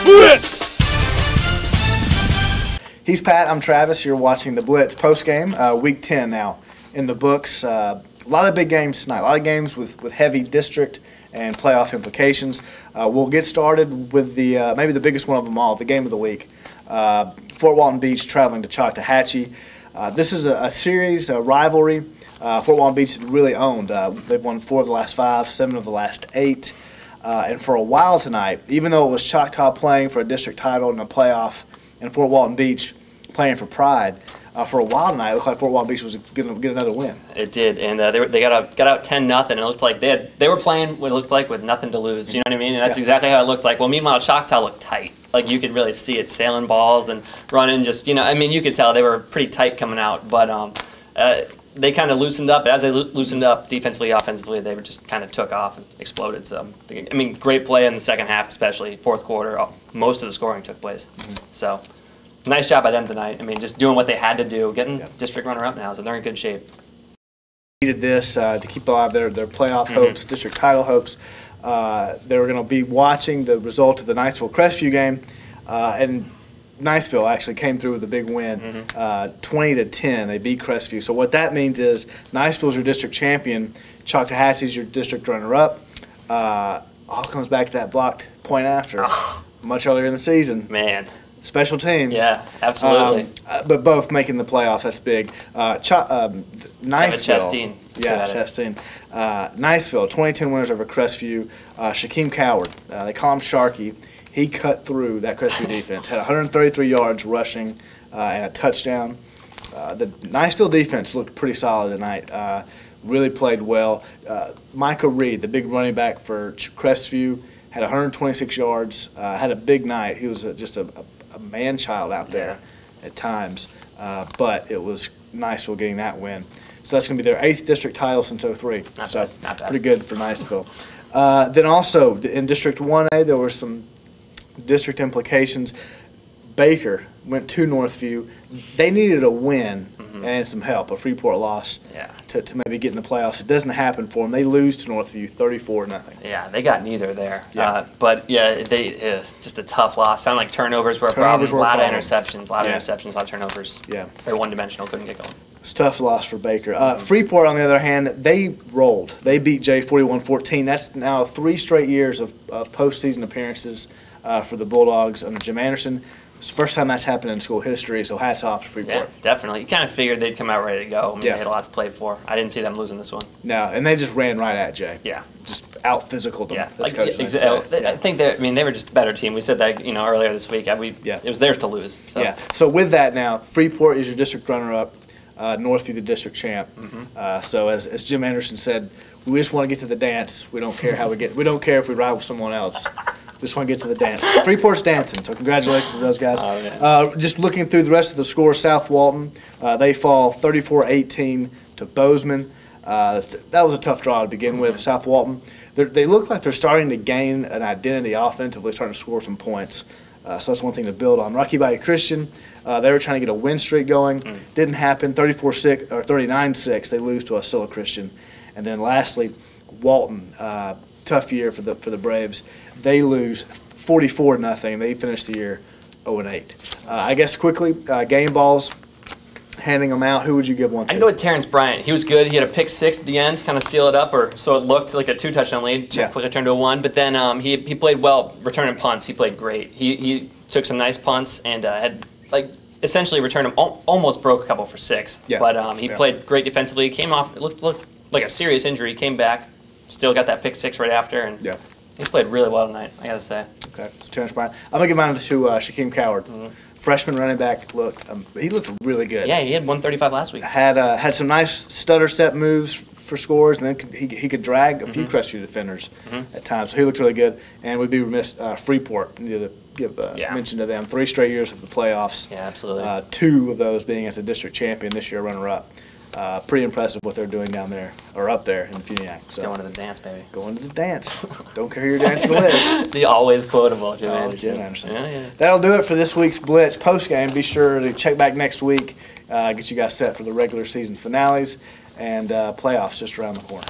Blitz! He's Pat, I'm Travis. You're watching the Blitz postgame. Week 10 now in the books. A lot of big games tonight. A lot of games with heavy district and playoff implications. We'll get started with the maybe the biggest one of them all, the game of the week. Fort Walton Beach traveling to Choctawhatchee. This is a series, a rivalry. Fort Walton Beach has really owned. They've won 4 of the last 5, 7 of the last 8. And for a while tonight, even though it was Choctaw playing for a district title and a playoff, and Fort Walton Beach playing for pride, for a while tonight, it looked like Fort Walton Beach was going to get another win. It did, and they got out 10-0. It looked like they were playing what it looked like with nothing to lose. You know what I mean? And that's exactly how it looked like. Well, meanwhile, Choctaw looked tight. Like you could really see it, sailing balls and running. Just you could tell they were pretty tight coming out. But they kind of loosened up. As they loosened up defensively, offensively, they just kind of took off and exploded. So great play in the second half, especially fourth quarter. Most of the scoring took place. So. Nice job by them tonight. Just doing what they had to do, getting district runner-up now, so they're in good shape. Needed this to keep alive their playoff hopes, district title hopes. They were going to be watching the result of the Niceville-Crestview game, and Niceville actually came through with a big win, 20-10. They beat Crestview. So what that means is Niceville's your district champion, Choctawhatchee's your district runner-up. All comes back to that blocked point after, much earlier in the season. Man. Special teams. Yeah, absolutely. But both making the playoffs, that's big. Niceville. Chastain. Niceville, 2010 winners over Crestview. Shaquem Coward, they call him Sharky. He cut through that Crestview defense, had 133 yards rushing and a touchdown. The Niceville defense looked pretty solid tonight. Really played well. Micah Reed, the big running back for Crestview, had 126 yards, had a big night. He was just a man-child out there at times, but it was Niceville getting that win. So that's going to be their 8th district title since '03. Not bad. Pretty good for Niceville. Then also in District 1A, there were some district implications. Baker went to Northview. They needed a win and some help, a Freeport loss to maybe get in the playoffs. It doesn't happen for them. They lose to Northview 34-0. Yeah, they got neither there. But they just a tough loss. Sounded like turnovers were a problem. A lot of interceptions, a lot of turnovers. Yeah. Very one-dimensional, couldn't get going. It's a tough loss for Baker. Freeport, on the other hand, they rolled. They beat Jay 41-14. That's now 3 straight years of postseason appearances for the Bulldogs under Jim Anderson. It's the first time that's happened in school history, so hats off to Freeport. Yeah, definitely. You kind of figured they'd come out ready to go. They had a lot to play for. I didn't see them losing this one. No, and they just ran right at Jay. Yeah. Just out-physicaled them. Yeah, I think they were just a better team. We said that earlier this week. It was theirs to lose. So. Yeah. So with that now, Freeport is your district runner-up, Northview the district champ. So as Jim Anderson said, we just want to get to the dance. We don't care how we get. We don't care if we ride with someone else. Just want to get to the dance. Freeport's dancing, so congratulations to those guys. Just looking through the rest of the scores, South Walton, they fall 34-18 to Bozeman. That was a tough draw to begin with. South Walton, they look like they're starting to gain an identity offensively, starting to score some points. So that's one thing to build on. Rocky Valley Christian, they were trying to get a win streak going. Didn't happen. 34-6 or 39-6. They lose to Osceola Christian. And then lastly, Walton, tough year for the Braves. They lose 44-0. They finish the year 0-8. I guess quickly, game balls, handing them out. Who would you give one to? I'd go with Terrence Bryant. He was good. He had a pick 6 at the end, kind of seal it up, or so it looked like a 2-touchdown lead. Quickly turned to a 1. But then he played well, returning punts. He played great. He took some nice punts and had essentially returned them. Almost broke a couple for 6. But he played great defensively. Came off. It looked like a serious injury. Came back. Still got that pick 6 right after. And he played really well tonight, I gotta say. Okay, so Terrence Bryant. I'm gonna give mine to Shaquem Coward. Freshman running back. He looked really good. Yeah, he had 135 last week. Had some nice stutter step moves for scores, and then he could drag a few Crestview defenders at times. So he looked really good. And we'd be remiss. Freeport, need to give mention to them. 3 straight years of the playoffs. Yeah, absolutely. 2 of those being as a district champion this year, runner-up. Pretty impressive what they're doing down there, or up there in the Funiac. So going to the dance, baby. Going to the dance. Don't care who you're dancing with. The always quotable Jim Anderson. Jim Anderson. That'll do it for this week's Blitz postgame. Be sure to check back next week, get you guys set for the regular season finales and playoffs just around the corner.